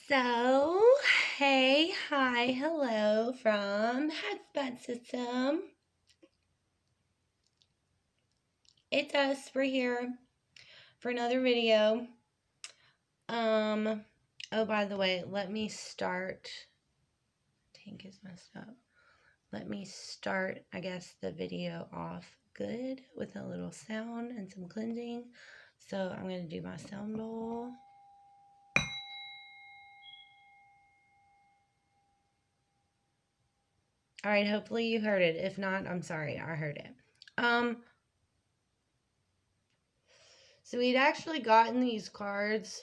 So, hey, hi, hello from Hotspot System. It's us. We're here for another video. Oh, by the way, let me start. Tank is messed up. Let me start, I guess, the video off good with a little sound and some cleansing. So, I'm going to do my sound bowl. All right, hopefully you heard it. If not, I'm sorry, I heard it. So we'd actually gotten these cards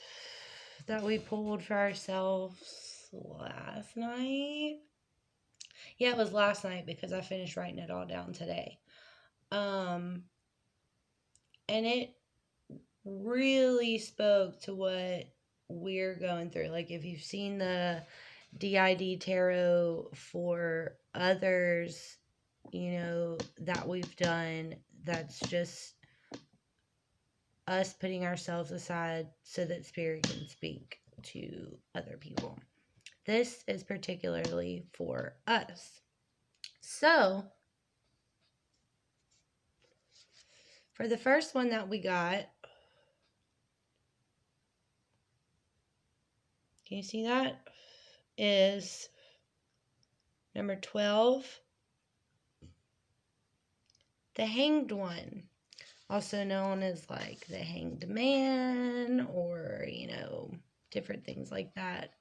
that we pulled for ourselves last night. Yeah, it was last night because I finished writing it all down today. And it really spoke to what we're going through. Like if you've seen the DID tarot for others, that we've done, that's just us putting ourselves aside so that spirit can speak to other people. This is particularly for us. So, for the first one that we got, can you see that? Is number 12, the Hanged One, also known as like the Hanged Man or, different things like that.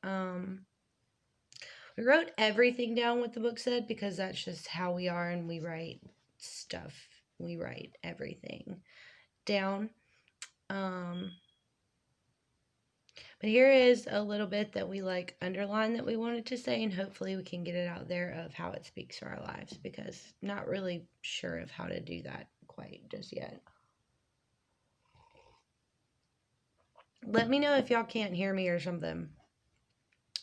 We wrote everything down what the book said because that's just how we are, and we write stuff. We write everything down. But here is a little bit that we underline that we wanted to say, and hopefully we can get it out there of how it speaks for our lives, because not really sure of how to do that quite just yet. Let me know if y'all can't hear me or something.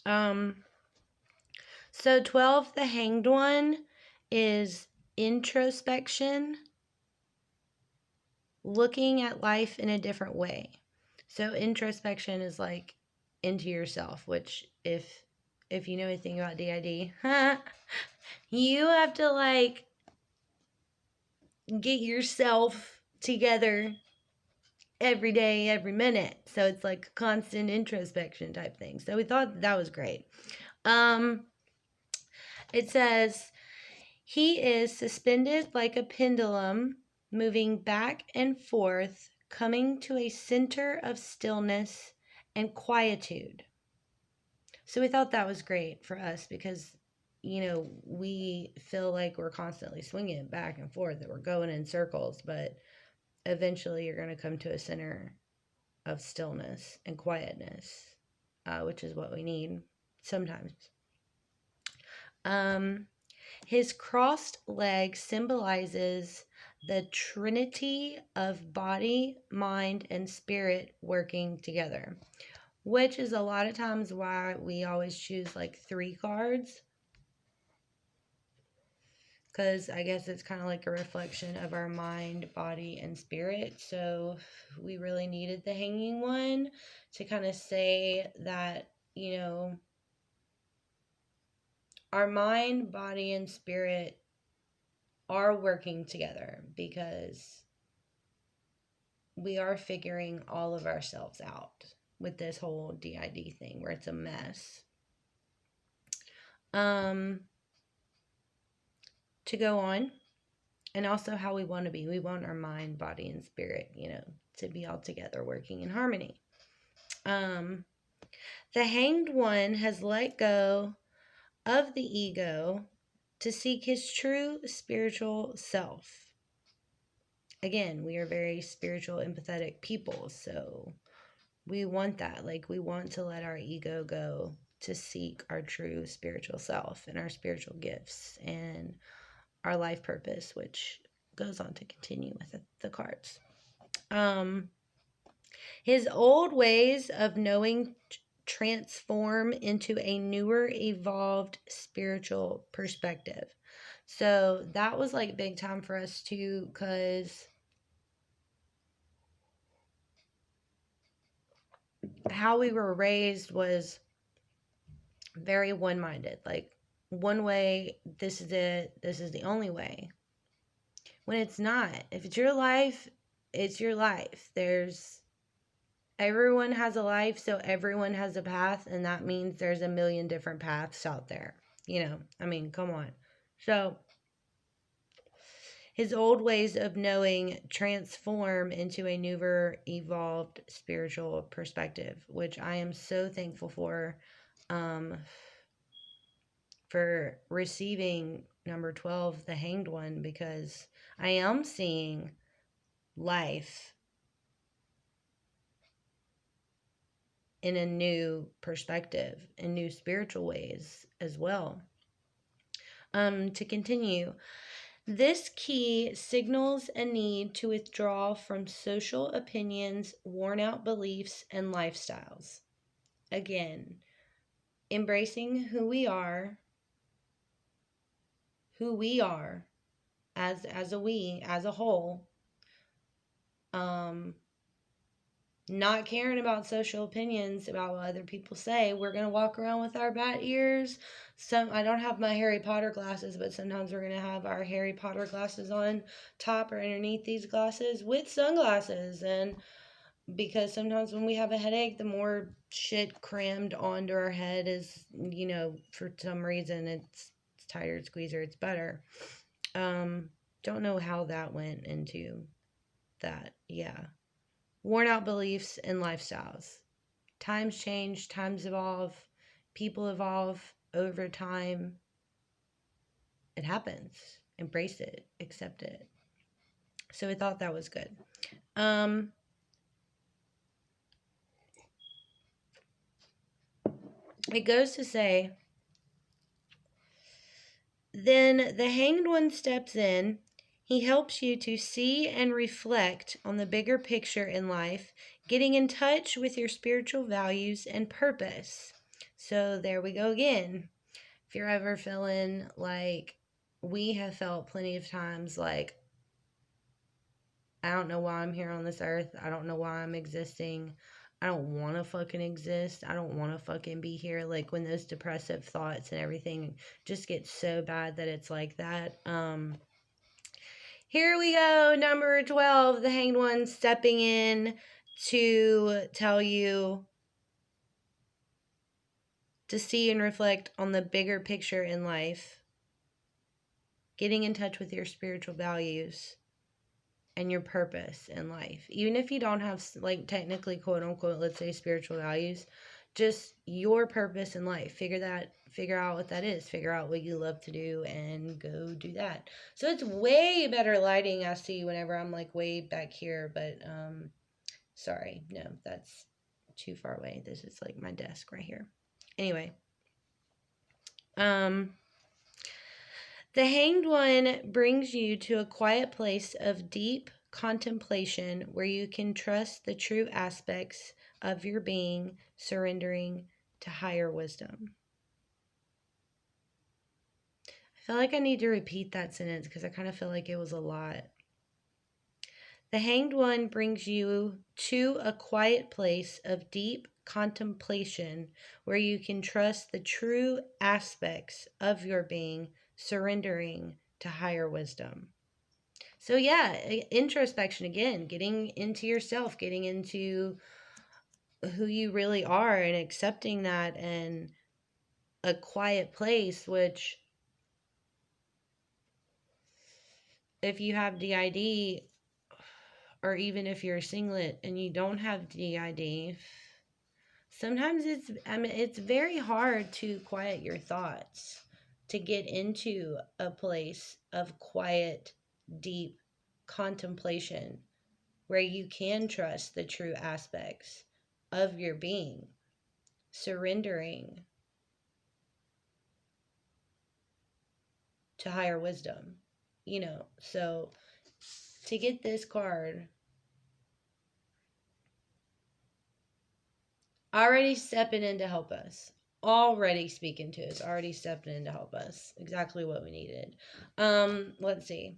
So 12, the Hanged One, is introspection, looking at life in a different way. So introspection is like into yourself, which if you know anything about DID, you have to get yourself together every day, every minute. So it's like a constant introspection type thing. So we thought that was great. It says, he is suspended like a pendulum, moving back and forth, coming to a center of stillness and quietude. So we thought that was great for us because, we feel like we're constantly swinging back and forth, that we're going in circles, but eventually you're going to come to a center of stillness and quietness, which is what we need sometimes. His crossed leg symbolizes the trinity of body, mind, and spirit working together, which is a lot of times why we always choose 3 cards, because I guess it's kind of like a reflection of our mind, body, and spirit. So we really needed the Hanging One to kind of say that, our mind, body, and spirit are working together, because we are figuring all of ourselves out with this whole DID thing where it's a mess. To go on, and also how we want to be. We want our mind, body, and spirit, to be all together working in harmony. The Hanged One has let go of the ego to seek his true spiritual self. Again, we are very spiritual, empathetic people, so we want that. We want to let our ego go to seek our true spiritual self and our spiritual gifts and our life purpose, which goes on to continue with the cards. His old ways of knowing transform into a newer, evolved spiritual perspective. So that was big time for us too, because how we were raised was very one-minded. Like, one way, this is it, this is the only way. When it's not. If it's your life, it's your life. Everyone has a life, so everyone has a path, and that means there's a million different paths out there. I mean, come on. So, his old ways of knowing transform into a newer, evolved spiritual perspective, which I am so thankful um, for receiving number 12, the Hanged One, because I am seeing life in a new perspective, in new spiritual ways as well. To continue, this key signals a need to withdraw from social opinions, worn out beliefs, and lifestyles. Again, embracing who we are as a whole, not caring about social opinions, about what other people say. We're going to walk around with our bat ears. I don't have my Harry Potter glasses, but sometimes we're going to have our Harry Potter glasses on top or underneath these glasses with sunglasses. And because sometimes when we have a headache, the more shit crammed onto our head is, for some reason it's tighter squeezer, it's better. Don't know how that went into that. Yeah. Worn out beliefs and lifestyles. Times change, times evolve, people evolve over time. It happens. Embrace it, accept it. So I thought that was good. It goes to say, then the Hanged One steps in. He helps you to see and reflect on the bigger picture in life, getting in touch with your spiritual values and purpose. So there we go again. If you're ever feeling like we have felt plenty of times, like, I don't know why I'm here on this earth. I don't know why I'm existing. I don't want to fucking exist. I don't want to fucking be here. Like, when those depressive thoughts and everything just get so bad that it's like that. Here we go. Number 12, the Hanged One stepping in to tell you to see and reflect on the bigger picture in life, getting in touch with your spiritual values and your purpose in life. Even if you don't have, like, technically, quote unquote, let's say spiritual values, just your purpose in life. Figure out what that is. Figure out what you love to do and go do that. So it's way better lighting. I see whenever I'm like way back here, but sorry, no, that's too far away. This is like my desk right here. Anyway, the Hanged One brings you to a quiet place of deep contemplation where you can trust the true aspects of your being, surrendering to higher wisdom. I feel like I need to repeat that sentence because I kind of feel like it was a lot. The Hanged One brings you to a quiet place of deep contemplation where you can trust the true aspects of your being, surrendering to higher wisdom. So, yeah, introspection again, getting into yourself, getting into who you really are and accepting that, and a quiet place, which, if you have DID, or even if you're a singlet and you don't have DID, sometimes it's very hard to quiet your thoughts, to get into a place of quiet, deep contemplation where you can trust the true aspects of your being, surrendering to higher wisdom. So to get this card, already stepping in to help us, already speaking to us, already stepping in to help us, exactly what we needed. Let's see.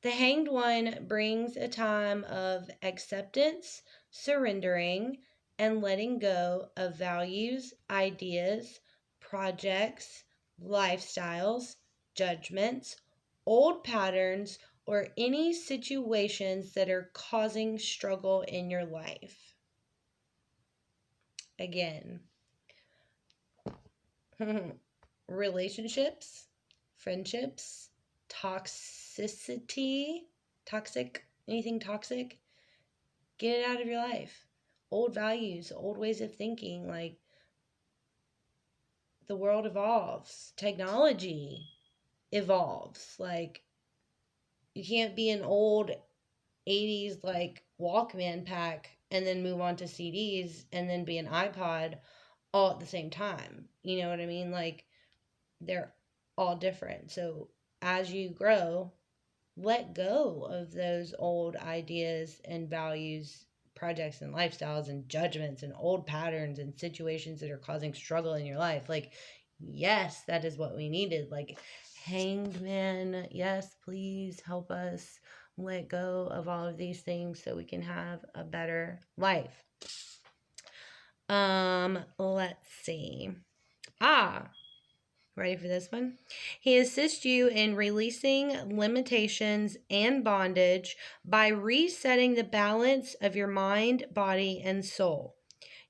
The Hanged One brings a time of acceptance, surrendering, and letting go of values, ideas, projects, lifestyles, judgments, old patterns, or any situations that are causing struggle in your life. Again, relationships, friendships, anything toxic, get it out of your life. Old values, old ways of thinking, like the world evolves, technology evolves. Like, you can't be an old 80s like Walkman pack and then move on to CDs and then be an iPod all at the same time. You know what I mean? Like, they're all different. So as you grow, let go of those old ideas and values, projects and lifestyles and judgments and old patterns and situations that are causing struggle in your life. Like, yes, that is what we needed. Like, Hanged Man, yes, please help us let go of all of these things so we can have a better life. Let's see. Ready for this one? He assists you in releasing limitations and bondage by resetting the balance of your mind, body, and soul.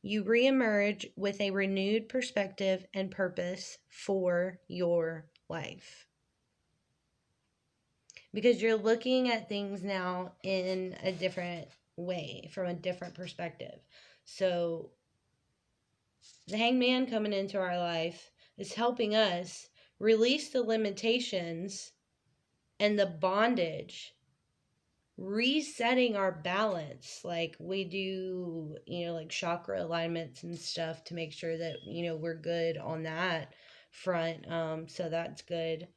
You reemerge with a renewed perspective and purpose for your life. Because you're looking at things now in a different way, from a different perspective. So the Hanged Man coming into our life is helping us release the limitations and the bondage, resetting our balance. Like, we do, like chakra alignments and stuff to make sure that, we're good on that front. So that's good.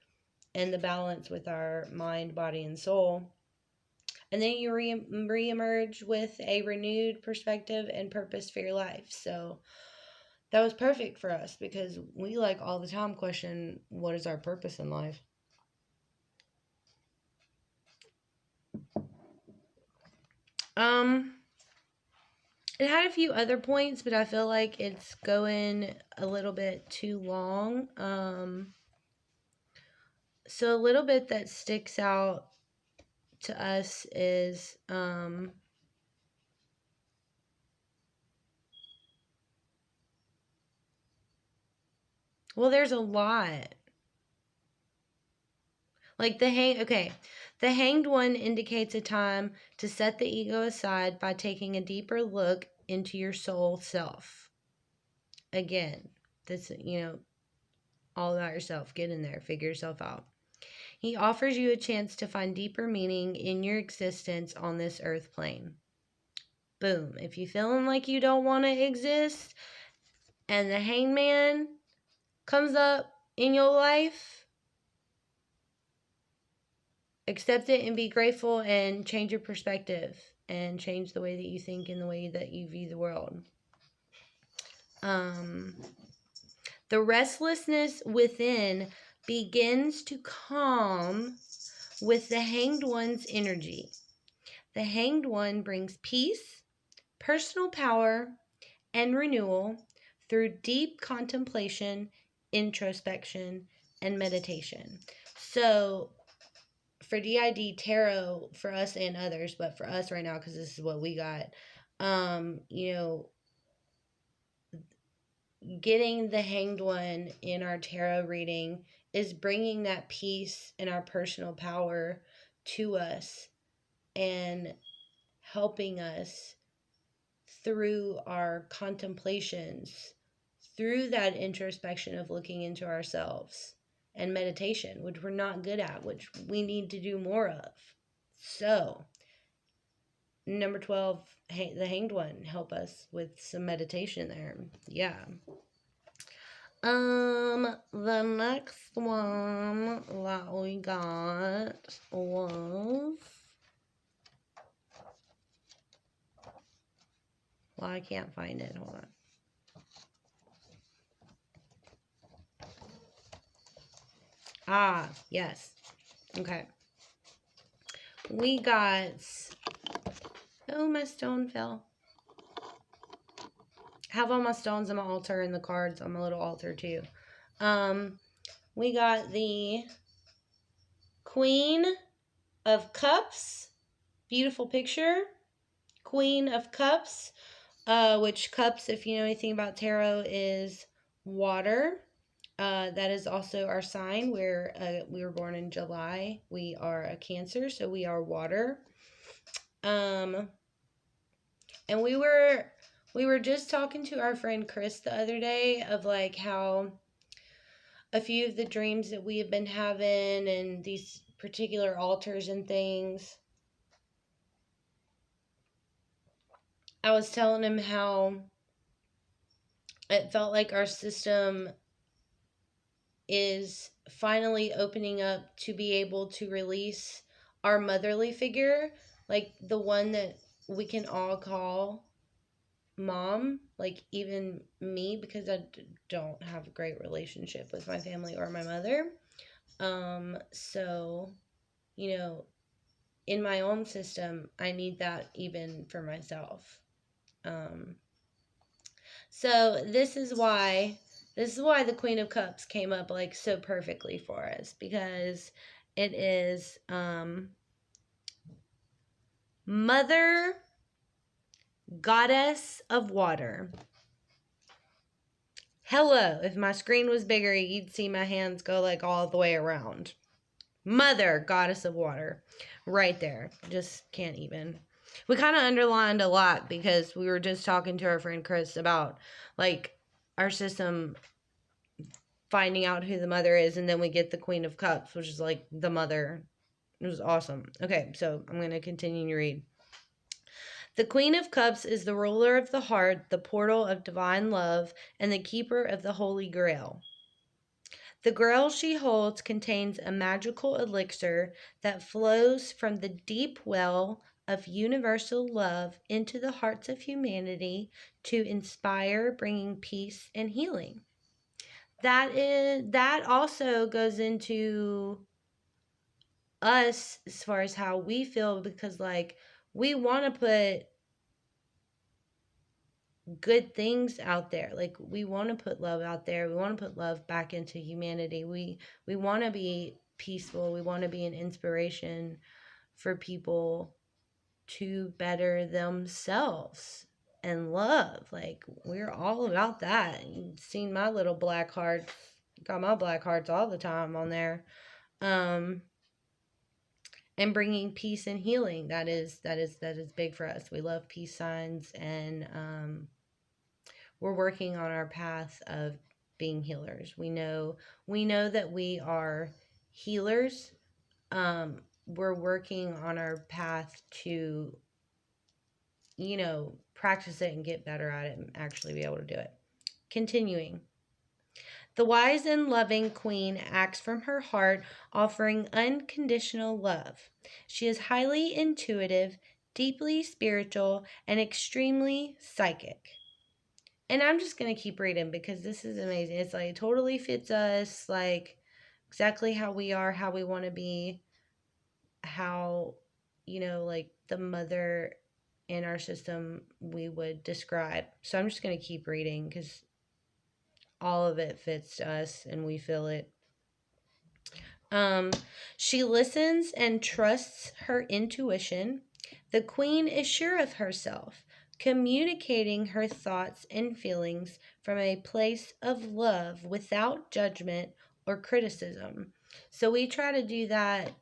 And the balance with our mind, body, and soul. And then you reemerge with a renewed perspective and purpose for your life. So that was perfect for us because we all the time question, what is our purpose in life? It had a few other points, but I feel like it's going a little bit too long. So a little bit that sticks out to us is, well, there's a lot. Like the Hanged One indicates a time to set the ego aside by taking a deeper look into your soul self. Again, this, all about yourself. Get in there, figure yourself out. He offers you a chance to find deeper meaning in your existence on this earth plane. Boom. If you're feeling like you don't want to exist and the Hanged Man comes up in your life, accept it and be grateful and change your perspective and change the way that you think and the way that you view the world. The restlessness within begins to calm with the Hanged One's energy. The Hanged One brings peace, personal power, and renewal through deep contemplation, introspection, and meditation. So for DID Tarot, for us and others, but for us right now, because this is what we got, getting the Hanged One in our tarot reading is bringing that peace and our personal power to us and helping us through our contemplations, through that introspection of looking into ourselves, and meditation, which we're not good at, which we need to do more of. So, number 12, the Hanged One, help us with some meditation there. Yeah. The next one that we got was, well, I can't find it. Hold on. Yes. Okay. We got, oh, my stone fell. I have all my stones on my altar and the cards on my little altar too. We got the Queen of Cups. Beautiful picture. Queen of Cups, which cups, if you know anything about tarot, is water. That is also our sign. We were born in July. We are a Cancer, so we are water. And we were just talking to our friend Chris the other day of like how a few of the dreams that we have been having and these particular altars and things. I was telling him how it felt like our system is finally opening up to be able to release our motherly figure, like the one that we can all call mom, like even me, because I don't have a great relationship with my family or my mother. So, you know, in my own system, I need that even for myself. So this is why the Queen of Cups came up like so perfectly for us, because it is Mother Goddess of Water. Hello, if my screen was bigger, you'd see my hands go like all the way around. Mother Goddess of Water. Right there. Just can't even. We kind of underlined a lot because we were just talking to our friend Chris about like our system finding out who the mother is, and then we get the Queen of Cups, which is like the mother. It was awesome. Okay, so I'm going to continue to read. The Queen of Cups is the ruler of the heart, the portal of divine love, and the keeper of the Holy Grail. The grail she holds contains a magical elixir that flows from the deep well of universal love into the hearts of humanity to inspire, bringing peace and healing. That also goes into us as far as how we feel, because like we want to put good things out there. Like we want to put love out there. We want to put love back into humanity. We want to be peaceful. We want to be an inspiration for people to better themselves and love. Like we're all about that. You've seen my little black hearts. Got my black hearts all the time on there. And bringing peace and healing. That is big for us. We love peace signs, and we're working on our path of being healers. We know that we are healers. We're working on our path to, practice it and get better at it and actually be able to do it. Continuing. The wise and loving queen acts from her heart, offering unconditional love. She is highly intuitive, deeply spiritual, and extremely psychic. And I'm just going to keep reading because this is amazing. It's like it totally fits us, like exactly how we are, how we want to be, how, like the mother in our system we would describe. So I'm just going to keep reading because all of it fits us and we feel it. She listens and trusts her intuition. The queen is sure of herself, communicating her thoughts and feelings from a place of love without judgment or criticism. So we try to do that.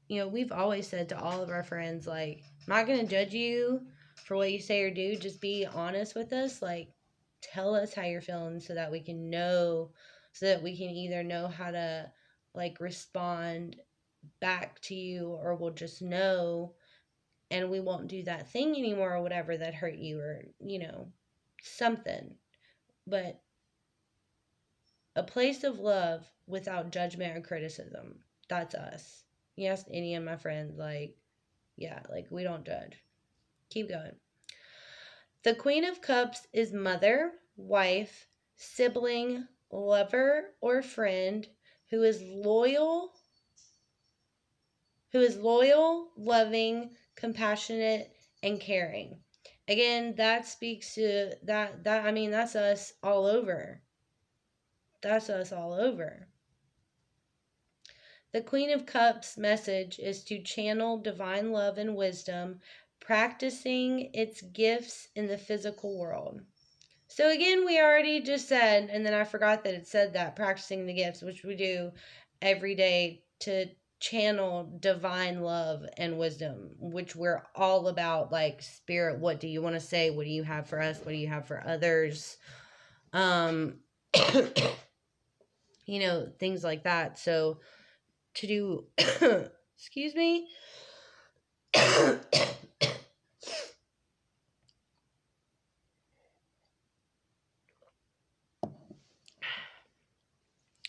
We've always said to all of our friends, like, I'm not going to judge you for what you say or do. Just be honest with us. Like, tell us how you're feeling so that we can know, so that we can either know how to, like, respond back to you, or we'll just know and we won't do that thing anymore or whatever that hurt you, or, something. But a place of love without judgment or criticism, that's us. You ask any of my friends, like, yeah, like we don't judge. Keep going. The Queen of Cups is mother, wife, sibling, lover, or friend who is loyal, loving, compassionate, and caring. Again, that speaks to that I mean, that's us all over. That's us all over. The Queen of Cups message is to channel divine love and wisdom, practicing its gifts in the physical world. So again, we already just said, and then I forgot that it said that, practicing the gifts, which we do every day to channel divine love and wisdom, which we're all about, like, spirit, what do you want to say? What do you have for us? What do you have for others? You know, things like that. So to do, excuse me.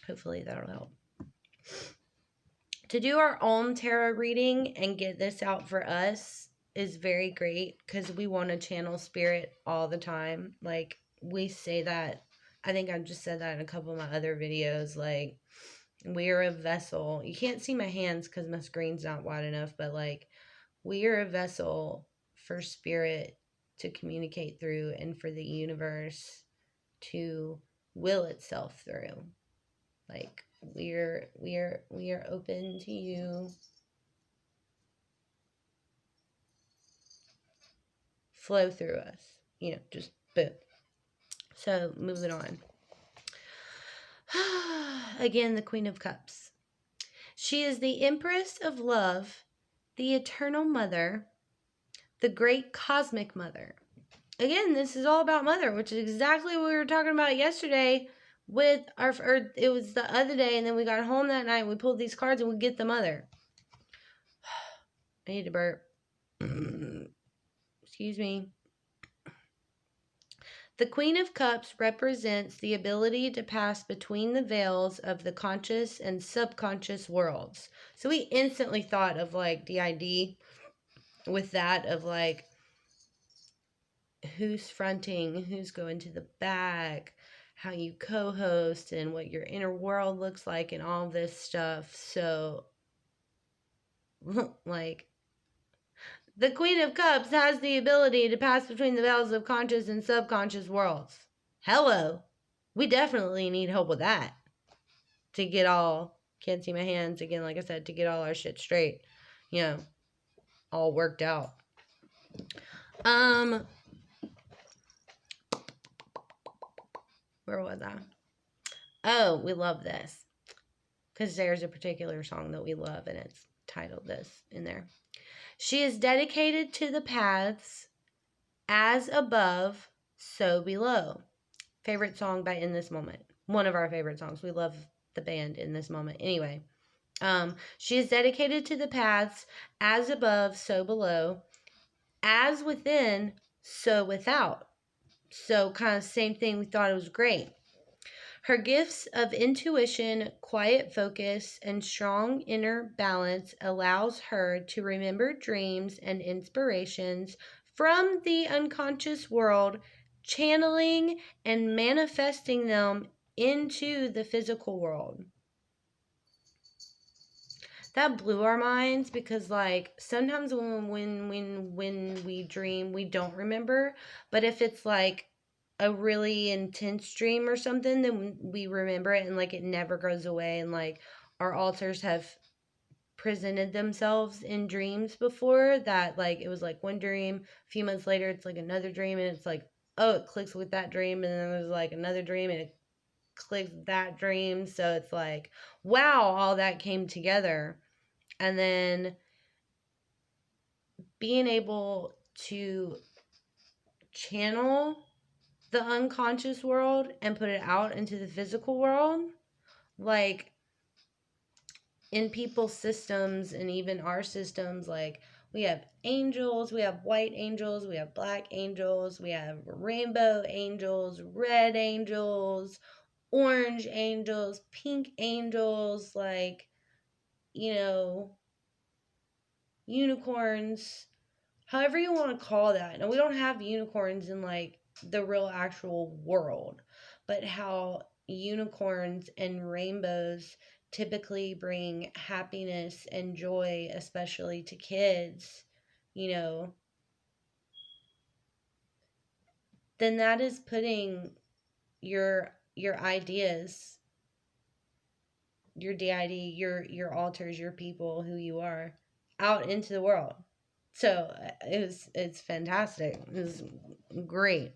Hopefully that'll help. To do our own tarot reading and get this out for us is very great because we want to channel spirit all the time. Like, we say that. I think I've just said that in a couple of my other videos. Like, we are a vessel. You can't see my hands because my screen's not wide enough, but like, we are a vessel for spirit to communicate through and for the universe to will itself through. Like, we are open to you flow through us. You know, just boom. So moving on. Again, the Queen of Cups. She is the Empress of Love, the Eternal Mother, the Great Cosmic Mother. Again, this is all about Mother, which is exactly what we were talking about yesterday with our, or it was the other day, and then we got home that night, we pulled these cards, and we get the Mother. I need to burp. Excuse me. The Queen of Cups represents the ability to pass between the veils of the conscious and subconscious worlds. So we instantly thought of like DID with that, of like who's fronting, who's going to the back, how you co-host, and what your inner world looks like, and all this stuff. So like, the Queen of Cups has the ability to pass between the veils of conscious and subconscious worlds. Hello. We definitely need help with that. To get all, can't see my hands again, like I said, to get all our shit straight. You know, all worked out. Where was I? Oh, we love this. Because there's a particular song that we love, and it's titled this in there. She is dedicated to the paths, as above, so below. Favorite song by In This Moment. One of our favorite songs. We love the band In This Moment. Anyway, she is dedicated to the paths, as above, so below, as within, so without. So kind of same thing. We thought it was great. Her gifts of intuition, quiet focus, and strong inner balance allows her to remember dreams and inspirations from the unconscious world, channeling and manifesting them into the physical world. That blew our minds because, like, sometimes when we dream, we don't remember. But if it's like a really intense dream or something, then we remember it, and like it never goes away. And like, our altars have presented themselves in dreams before that, like, it was like one dream, a few months later it's like another dream, and it's like, oh, it clicks with that dream, and then there's like another dream and it clicks with that dream. So it's like, wow, all that came together. And then being able to channel the unconscious world and put it out into the physical world, like in people's systems and even our systems, like we have angels, we have white angels, we have black angels, we have rainbow angels, red angels, orange angels, pink angels, like, you know, unicorns, however you want to call that. Now, we don't have unicorns in like the real actual world, but how unicorns and rainbows typically bring happiness and joy, especially to kids, you know, then that is putting your ideas your DID, your altars, your people, who you are, out into the world. So it's fantastic. It was great.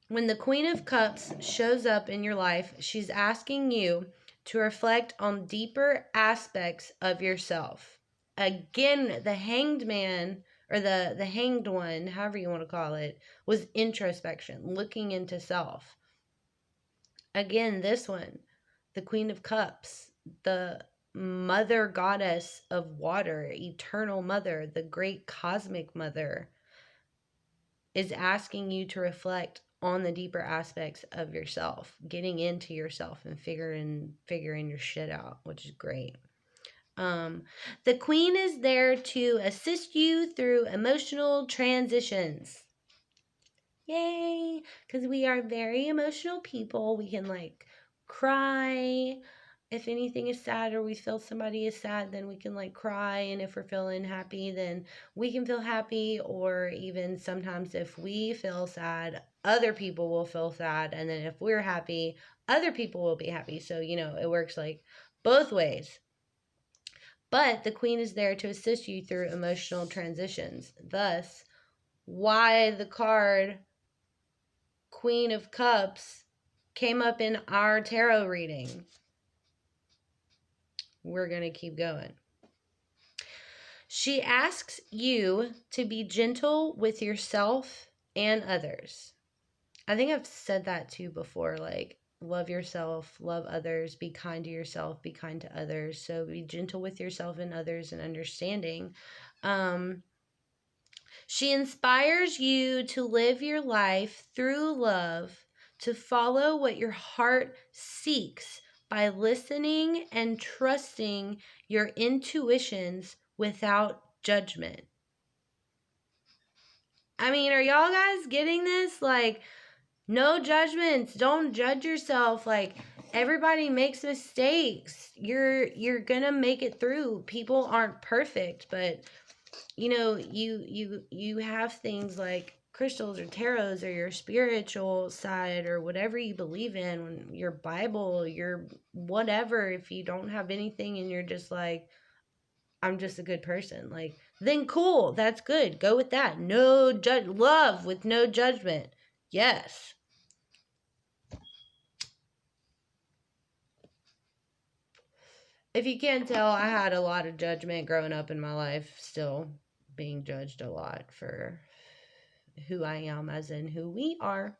When the Queen of Cups shows up in your life, she's asking you to reflect on deeper aspects of yourself. Again, the hanged man, or the hanged one, however you want to call it, was introspection, looking into self. Again, this one, the Queen of Cups, the mother goddess of water, eternal mother, the great cosmic mother, is asking you to reflect on the deeper aspects of yourself, getting into yourself and figuring your shit out, which is great. The Queen is there to assist you through emotional transitions. Yay! Because we are very emotional people. We can like cry. If anything is sad or we feel somebody is sad, then we can like cry. And if we're feeling happy, then we can feel happy. Or even sometimes if we feel sad, other people will feel sad. And then if we're happy, other people will be happy. So, it works like both ways. But the Queen is there to assist you through emotional transitions. Thus, why the card Queen of Cups came up in our tarot reading. We're going to keep going. She asks you to be gentle with yourself and others. I think I've said that too before, like love yourself, love others, be kind to yourself, be kind to others. So be gentle with yourself and others and understanding. She inspires you to live your life through love, to follow what your heart seeks by listening and trusting your intuitions without judgment. I mean, are y'all guys getting this? Like, no judgments. Don't judge yourself. Like, everybody makes mistakes. You're gonna make it through. People aren't perfect, but you have things like crystals or tarots or your spiritual side or whatever you believe in, your Bible, your whatever. If you don't have anything and you're just like, I'm just a good person, like, then cool, that's good. Go with that. No judge, love with no judgment. Yes. If you can't tell, I had a lot of judgment growing up in my life, still being judged a lot for who I am, as in who we are.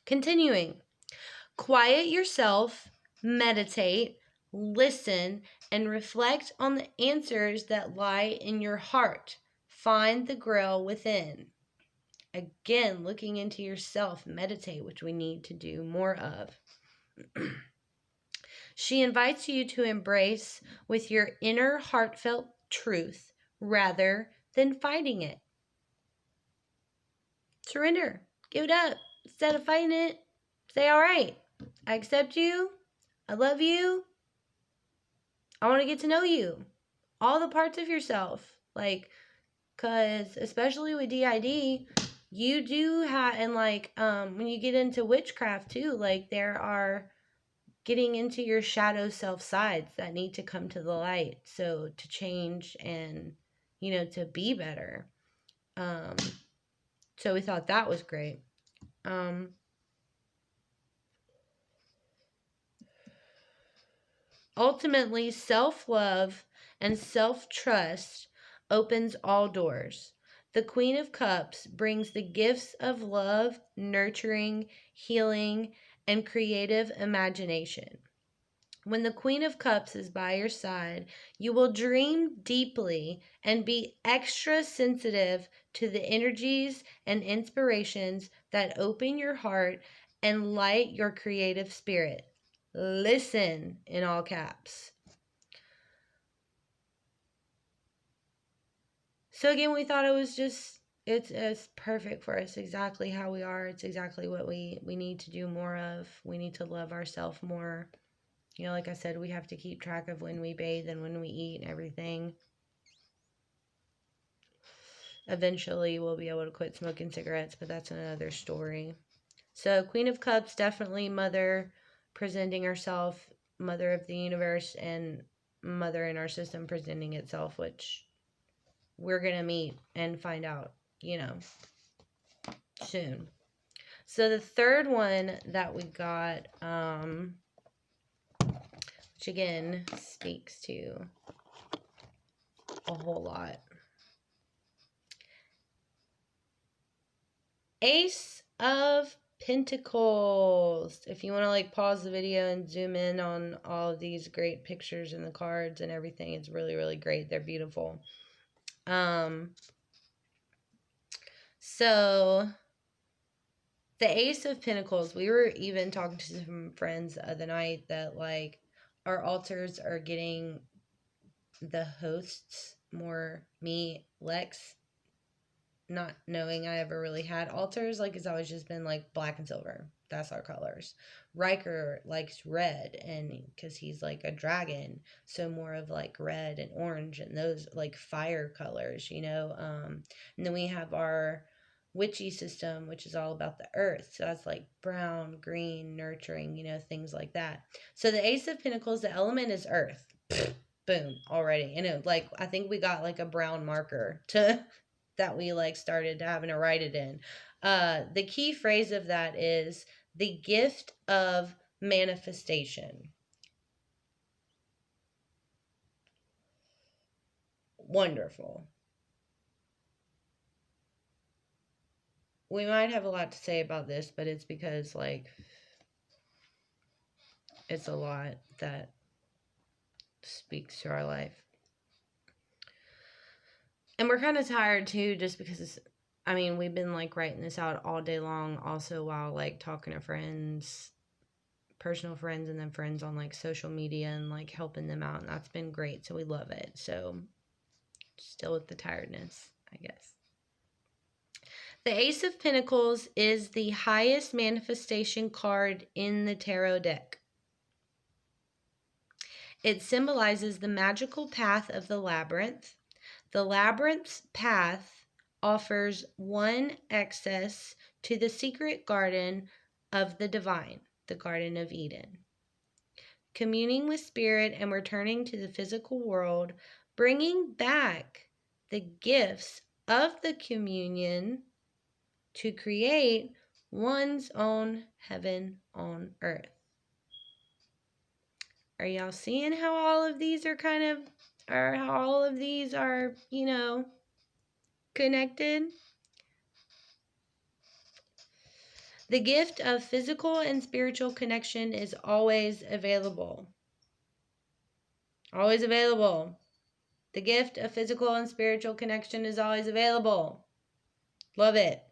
Continuing. Quiet yourself, meditate, listen, and reflect on the answers that lie in your heart. Find the grail within. Again, looking into yourself, meditate, which we need to do more of. She invites you to embrace with your inner heartfelt truth rather than fighting it. Surrender. Give it up. Instead of fighting it, say, all right, I accept you. I love you. I want to get to know you. All the parts of yourself. Like, because especially with DID, you do have, and like, when you get into witchcraft too, like, there are getting into your shadow self sides that need to come to the light. So to change and, to be better. So we thought that was great. Ultimately, self-love and self-trust opens all doors. The Queen of Cups brings the gifts of love, nurturing, healing, and creative imagination. When the Queen of Cups is by your side, you will dream deeply and be extra sensitive to the energies and inspirations that open your heart and light your creative spirit. Listen, in all caps. So again, we thought it was just, it's perfect for us, exactly how we are. It's exactly what we need to do more of. We need to love ourselves more. Like I said, we have to keep track of when we bathe and when we eat and everything. Eventually, we'll be able to quit smoking cigarettes, but that's another story. So Queen of Cups, definitely mother presenting herself, mother of the universe, and mother in our system presenting itself, which we're going to meet and find out, soon. So the third one that we got, which again speaks to a whole lot. Ace of Pentacles. If you want to pause the video and zoom in on all of these great pictures and the cards and everything, it's really, really great. They're beautiful. So the Ace of Pentacles, we were even talking to some friends the other night that our altars are getting the hosts more. Me, Lex, not knowing I ever really had altars, it's always just been black and silver. That's our colors. Riker likes red, and because he's a dragon, so more of red and orange and those fire colors, and then we have our witchy system, which is all about the earth, so that's brown, green, nurturing, things like that. So the Ace of Pentacles, the element is earth. Boom, already. And I think we got a brown marker to that we started having to write it in. The key phrase of that is the gift of manifestation. Wonderful. We might have a lot to say about this, but it's because it's a lot that speaks to our life. And we're kind of tired too, just because we've been writing this out all day long, also while talking to friends, personal friends, and then friends on social media and helping them out, and that's been great, so we love it. So still with the tiredness, I guess. The Ace of Pentacles is the highest manifestation card in the tarot deck. It symbolizes the magical path of the labyrinth. The labyrinth's path offers one access to the secret garden of the divine, the Garden of Eden. Communing with spirit and returning to the physical world, bringing back the gifts of the communion to create one's own heaven on earth. Are y'all seeing how all of these are connected? The gift of physical and spiritual connection is always available. Always available. The gift of physical and spiritual connection is always available. Love it.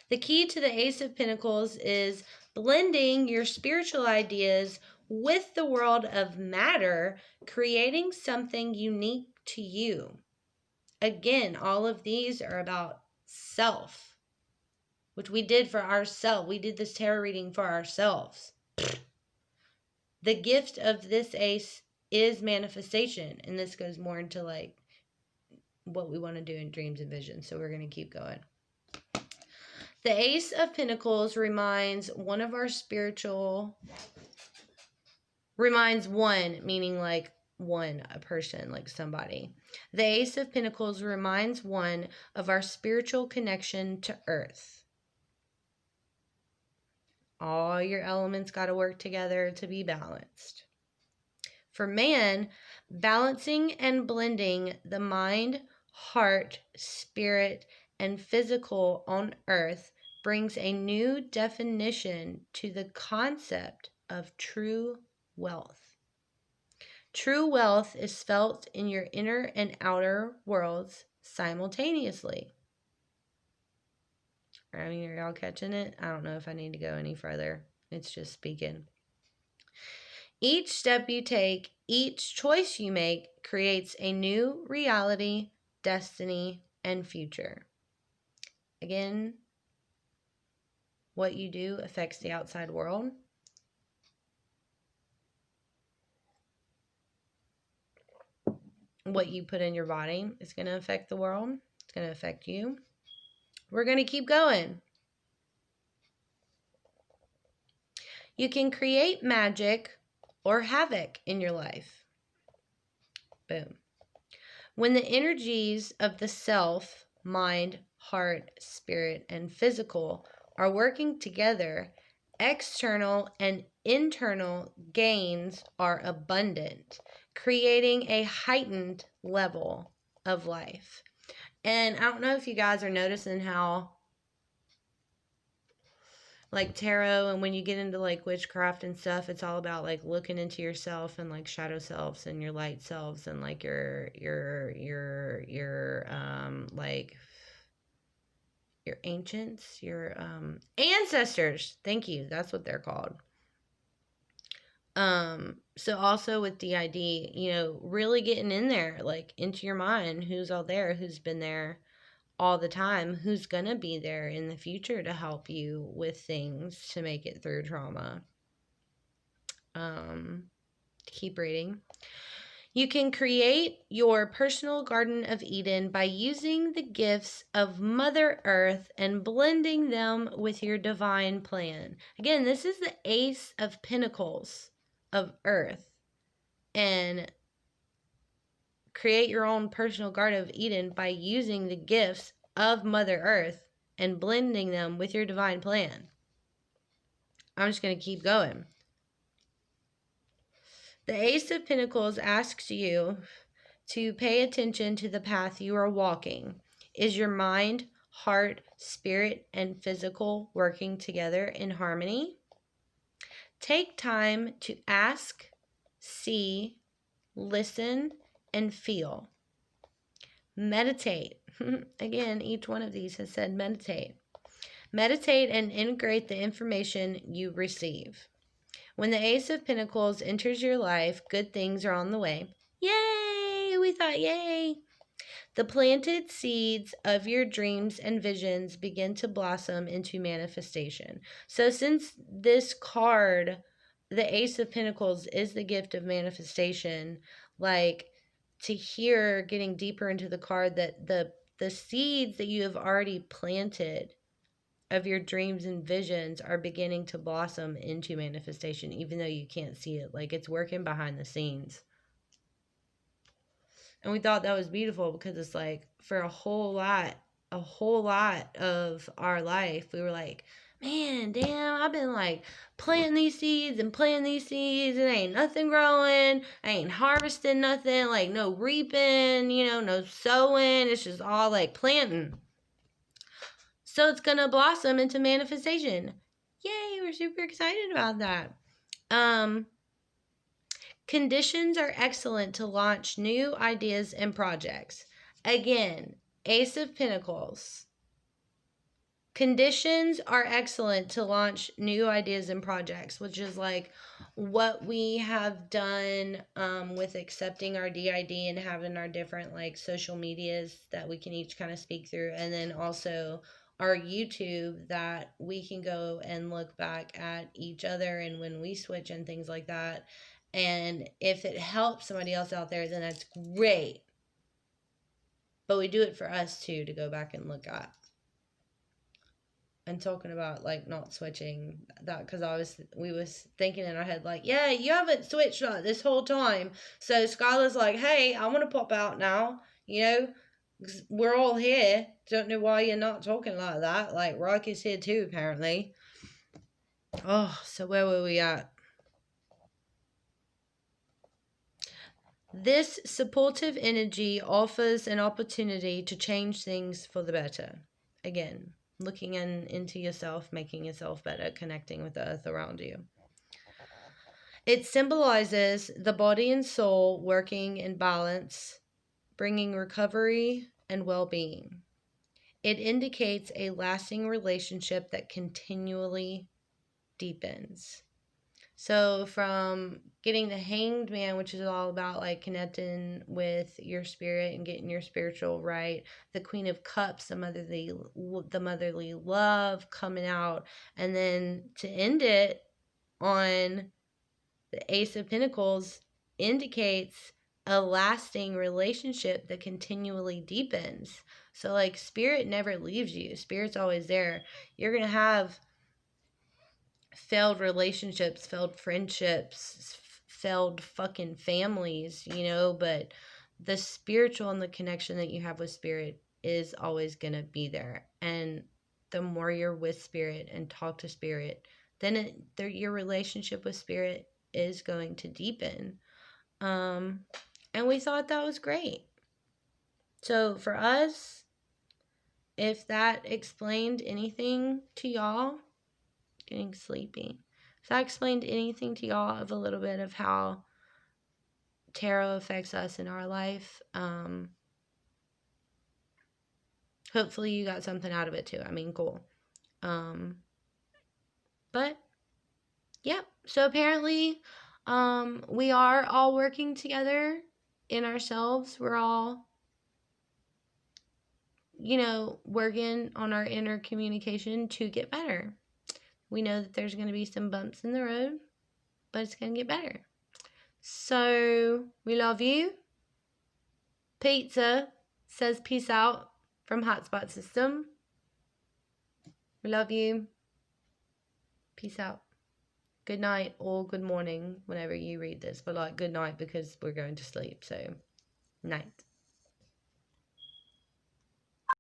The key to the Ace of Pentacles is blending your spiritual ideas with the world of matter, creating something unique to you. Again, all of these are about self, which we did for ourselves. We did this tarot reading for ourselves. The gift of this ace is manifestation, and this goes more into what we want to do in dreams and visions, so we're going to keep going. The Ace of Pentacles reminds one, meaning one, a person, somebody. The Ace of Pentacles reminds one of our spiritual connection to earth. All your elements got to work together to be balanced. For man, balancing and blending the mind, heart, spirit, and physical on earth brings a new definition to the concept of true wealth. True wealth is felt in your inner and outer worlds simultaneously. Are y'all catching it? I don't know if I need to go any further. It's just speaking. Each step you take, each choice you make creates a new reality, destiny, and future. Again, what you do affects the outside world. What you put in your body is going to affect the world. It's going to affect you. We're going to keep going. You can create magic or havoc in your life. Boom. When the energies of the self, mind, heart, spirit, and physical are working together, external and internal gains are abundant, creating a heightened level of life. And I don't know if you guys are noticing how, like, tarot, and when you get into like witchcraft and stuff, it's all about like looking into yourself and like shadow selves and your light selves and like like your ancients, your ancestors. Thank you. That's what they're called. So also with DID, you know, really getting in there, like into your mind, who's all there, who's been there all the time, who's going to be there in the future to help you with things to make it through trauma. Keep reading. You can create your personal Garden of Eden by using the gifts of Mother Earth and blending them with your divine plan. Again, this is the Ace of Pentacles of Earth. And create your own personal Garden of Eden by using the gifts of Mother Earth and blending them with your divine plan. I'm just going to keep going. The Ace of Pentacles asks you to pay attention to the path you are walking. Is your mind, heart, spirit, and physical working together in harmony? Take time to ask, see, listen, and feel. Meditate. Again, each one of these has said meditate. Meditate and integrate the information you receive. When the Ace of Pentacles enters your life, good things are on the way. Yay! We thought, yay! The planted seeds of your dreams and visions begin to blossom into manifestation. So since this card, the Ace of Pentacles, is the gift of manifestation, like, to hear, getting deeper into the card, that the seeds that you have already planted of your dreams and visions are beginning to blossom into manifestation, even though you can't see it. Like, it's working behind the scenes. And we thought that was beautiful because it's like, for a whole lot of our life, we were like, man, damn, I've been like planting these seeds and ain't nothing growing. I ain't harvesting nothing, like no reaping, you know, no sowing. It's just all like planting. So it's going to blossom into manifestation. Yay, we're super excited about that. Conditions are excellent to launch new ideas and projects. Again, Ace of Pentacles. Conditions are excellent to launch new ideas and projects, which is like what we have done with accepting our DID and having our different like social medias that we can each kind of speak through, and then also our YouTube that we can go and look back at each other and when we switch and things like that. And if it helps somebody else out there, then that's great. But we do it for us too, to go back and look at. And talking about like not switching that, because we was thinking in our head like, yeah, you haven't switched this whole time. So Skylar's like, hey, I want to pop out now, you know, 'cause we're all here. Don't know why you're not talking like that. Like, Rocky's here too, apparently. Oh, so where were we at? This supportive energy offers an opportunity to change things for the better. Again, looking into yourself, making yourself better, connecting with the earth around you. It symbolizes the body and soul working in balance, bringing recovery and well-being. It indicates a lasting relationship that continually deepens. So from getting the Hanged Man, which is all about like connecting with your spirit and getting your spiritual right, the Queen of Cups, the motherly love coming out, and then to end it on the Ace of Pentacles indicates a lasting relationship that continually deepens. So like, spirit never leaves you. Spirit's always there. You're going to have failed relationships, failed friendships, failed fucking families, but the spiritual and the connection that you have with spirit is always going to be there. And the more you're with spirit and talk to spirit, then your relationship with spirit is going to deepen. And we thought that was great. So for us, if that explained anything to y'all, getting sleepy. If that explained anything to y'all of a little bit of how tarot affects us in our life, hopefully you got something out of it too. I mean, cool. But yeah, so apparently we are all working together in ourselves. We're all working on our inner communication to get better. We know that there's going to be some bumps in the road, but it's going to get better. So we love you. Pizza says peace out from Hotspot System. We love you. Peace out. Good night or good morning whenever you read this. But good night because we're going to sleep. So, night.